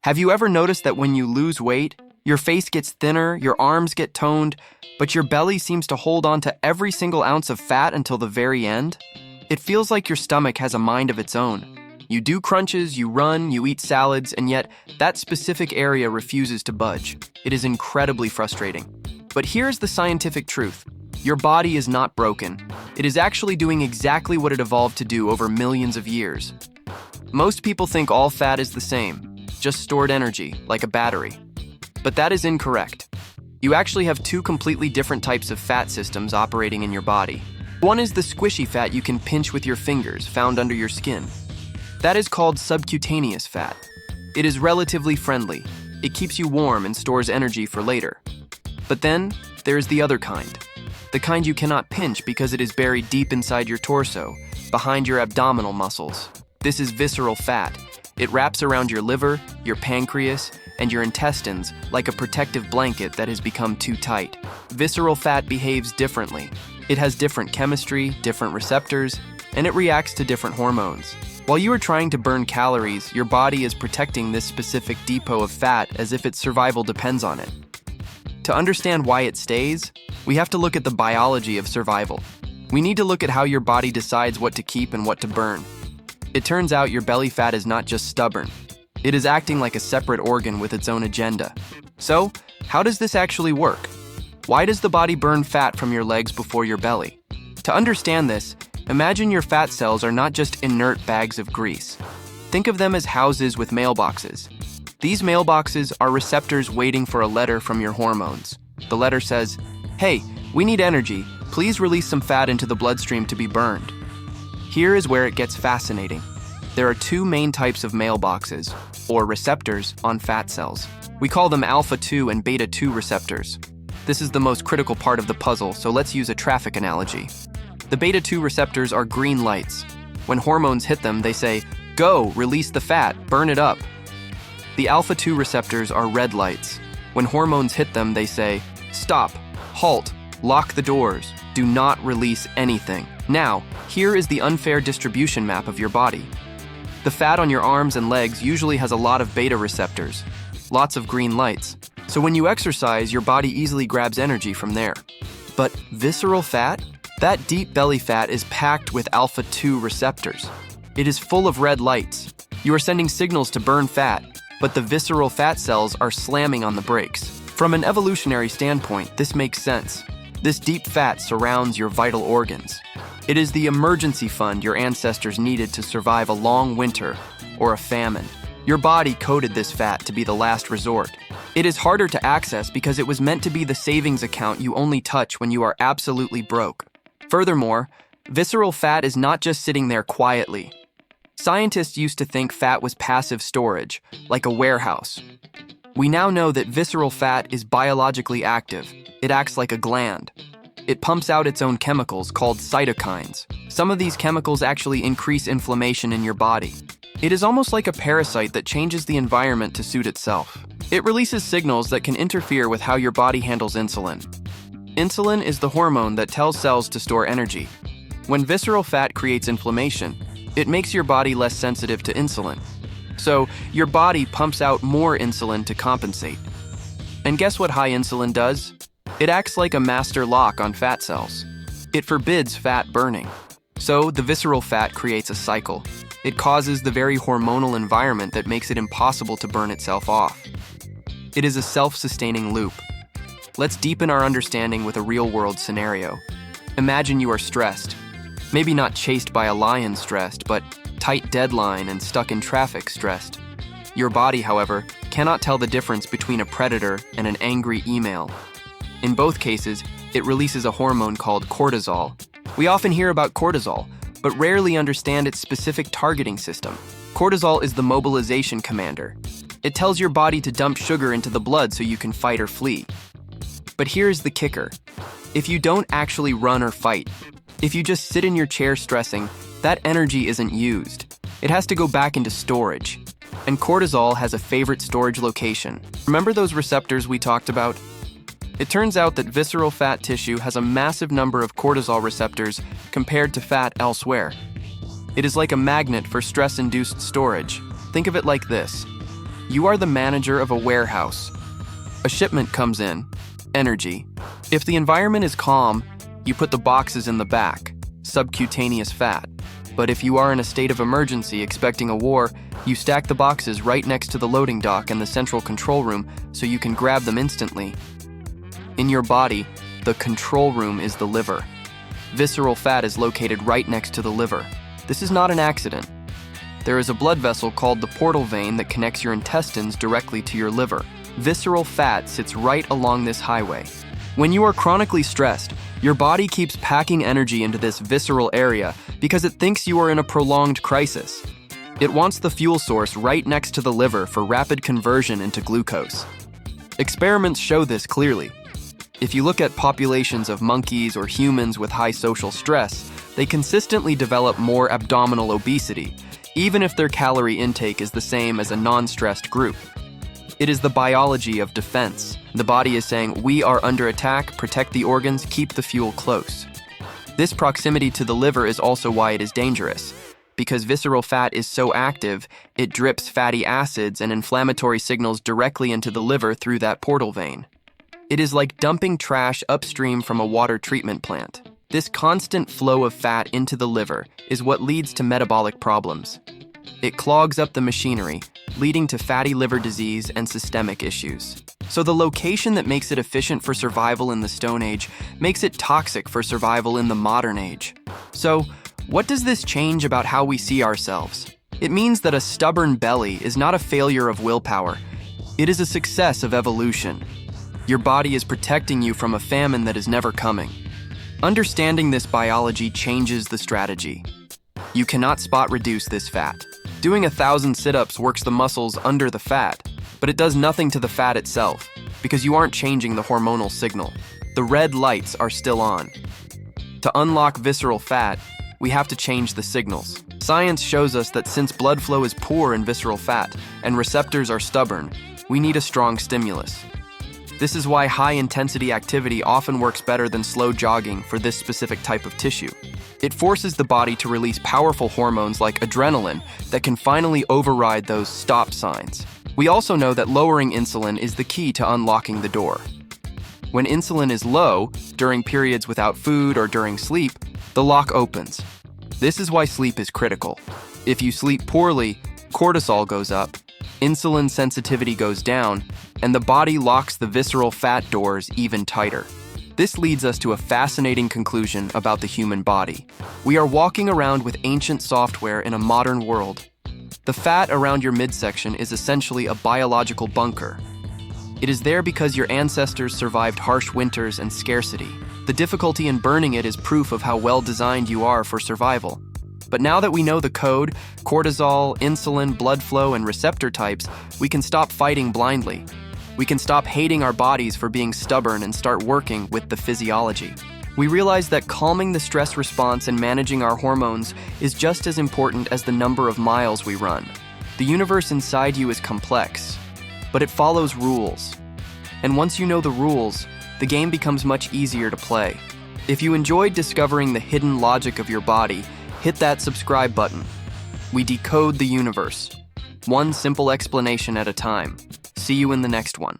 Have you ever noticed that when you lose weight, your face gets thinner, your arms get toned, but your belly seems to hold on to every single ounce of fat until the very end? It feels like your stomach has a mind of its own. You do crunches, you run, you eat salads, and yet that specific area refuses to budge. It is incredibly frustrating. But here's the scientific truth. Your body is not broken. It is actually doing exactly what it evolved to do over millions of years. Most people think all fat is the same, just stored energy, like a battery. But that is incorrect. You actually have two completely different types of fat systems operating in your body. One is the squishy fat you can pinch with your fingers, found under your skin. That is called subcutaneous fat. It is relatively friendly. It keeps you warm and stores energy for later. But then, there is the other kind. The kind you cannot pinch because it is buried deep inside your torso, behind your abdominal muscles. This is visceral fat. It wraps around your liver, your pancreas, and your intestines like a protective blanket that has become too tight. Visceral fat behaves differently. It has different chemistry, different receptors, and it reacts to different hormones. While you are trying to burn calories, your body is protecting this specific depot of fat as if its survival depends on it. To understand why it stays, we have to look at the biology of survival. We need to look at how your body decides what to keep and what to burn. It turns out your belly fat is not just stubborn. It is acting like a separate organ with its own agenda. So, how does this actually work? Why does the body burn fat from your legs before your belly? To understand this, imagine your fat cells are not just inert bags of grease. Think of them as houses with mailboxes. These mailboxes are receptors waiting for a letter from your hormones. The letter says, "Hey, we need energy. Please release some fat into the bloodstream to be burned." Here is where it gets fascinating. There are two main types of mailboxes, or receptors, on fat cells. We call them alpha-2 and beta-2 receptors. This is the most critical part of the puzzle, so let's use a traffic analogy. The beta-2 receptors are green lights. When hormones hit them, they say, "Go, release the fat, burn it up." The alpha-2 receptors are red lights. When hormones hit them, they say, "Stop, halt, lock the doors, do not release anything." Now, here is the unfair distribution map of your body. The fat on your arms and legs usually has a lot of beta receptors, lots of green lights. So when you exercise, your body easily grabs energy from there. But visceral fat? That deep belly fat is packed with alpha-2 receptors. It is full of red lights. You are sending signals to burn fat, but the visceral fat cells are slamming on the brakes. From an evolutionary standpoint, this makes sense. This deep fat surrounds your vital organs. It is the emergency fund your ancestors needed to survive a long winter or a famine. Your body coded this fat to be the last resort. It is harder to access because it was meant to be the savings account you only touch when you are absolutely broke. Furthermore, visceral fat is not just sitting there quietly. Scientists used to think fat was passive storage, like a warehouse. We now know that visceral fat is biologically active. It acts like a gland. It pumps out its own chemicals called cytokines. Some of these chemicals actually increase inflammation in your body. It is almost like a parasite that changes the environment to suit itself. It releases signals that can interfere with how your body handles insulin. Insulin is the hormone that tells cells to store energy. When visceral fat creates inflammation, it makes your body less sensitive to insulin. So, your body pumps out more insulin to compensate. And guess what high insulin does? It acts like a master lock on fat cells. It forbids fat burning. So, the visceral fat creates a cycle. It causes the very hormonal environment that makes it impossible to burn itself off. It is a self-sustaining loop. Let's deepen our understanding with a real-world scenario. Imagine you are stressed. Maybe not chased by a lion stressed, but tight deadline and stuck in traffic stressed. Your body, however, cannot tell the difference between a predator and an angry email. In both cases, it releases a hormone called cortisol. We often hear about cortisol, but rarely understand its specific targeting system. Cortisol is the mobilization commander. It tells your body to dump sugar into the blood so you can fight or flee. But here's the kicker. If you don't actually run or fight, if you just sit in your chair stressing, that energy isn't used. It has to go back into storage. And cortisol has a favorite storage location. Remember those receptors we talked about? It turns out that visceral fat tissue has a massive number of cortisol receptors compared to fat elsewhere. It is like a magnet for stress-induced storage. Think of it like this. You are the manager of a warehouse. A shipment comes in. Energy. If the environment is calm, you put the boxes in the back, subcutaneous fat. But if you are in a state of emergency expecting a war, you stack the boxes right next to the loading dock and the central control room so you can grab them instantly. In your body, the control room is the liver. Visceral fat is located right next to the liver. This is not an accident. There is a blood vessel called the portal vein that connects your intestines directly to your liver. Visceral fat sits right along this highway. When you are chronically stressed, your body keeps packing energy into this visceral area because it thinks you are in a prolonged crisis. It wants the fuel source right next to the liver for rapid conversion into glucose. Experiments show this clearly. If you look at populations of monkeys or humans with high social stress, they consistently develop more abdominal obesity, even if their calorie intake is the same as a non-stressed group. It is the biology of defense. The body is saying, we are under attack, protect the organs, keep the fuel close. This proximity to the liver is also why it is dangerous. Because visceral fat is so active, it drips fatty acids and inflammatory signals directly into the liver through that portal vein. It is like dumping trash upstream from a water treatment plant. This constant flow of fat into the liver is what leads to metabolic problems. It clogs up the machinery, leading to fatty liver disease and systemic issues. So the location that makes it efficient for survival in the Stone Age makes it toxic for survival in the modern age. So, what does this change about how we see ourselves? It means that a stubborn belly is not a failure of willpower. It is a success of evolution. Your body is protecting you from a famine that is never coming. Understanding this biology changes the strategy. You cannot spot reduce this fat. Doing 1,000 sit-ups works the muscles under the fat, but it does nothing to the fat itself because you aren't changing the hormonal signal. The red lights are still on. To unlock visceral fat, we have to change the signals. Science shows us that since blood flow is poor in visceral fat and receptors are stubborn, we need a strong stimulus. This is why high-intensity activity often works better than slow jogging for this specific type of tissue. It forces the body to release powerful hormones like adrenaline that can finally override those stop signs. We also know that lowering insulin is the key to unlocking the door. When insulin is low, during periods without food or during sleep, the lock opens. This is why sleep is critical. If you sleep poorly, cortisol goes up, insulin sensitivity goes down, and the body locks the visceral fat doors even tighter. This leads us to a fascinating conclusion about the human body. We are walking around with ancient software in a modern world. The fat around your midsection is essentially a biological bunker. It is there because your ancestors survived harsh winters and scarcity. The difficulty in burning it is proof of how well designed you are for survival. But now that we know the code, cortisol, insulin, blood flow, and receptor types, we can stop fighting blindly. We can stop hating our bodies for being stubborn and start working with the physiology. We realize that calming the stress response and managing our hormones is just as important as the number of miles we run. The universe inside you is complex, but it follows rules. And once you know the rules, the game becomes much easier to play. If you enjoyed discovering the hidden logic of your body, hit that subscribe button. We decode the universe, one simple explanation at a time. See you in the next one.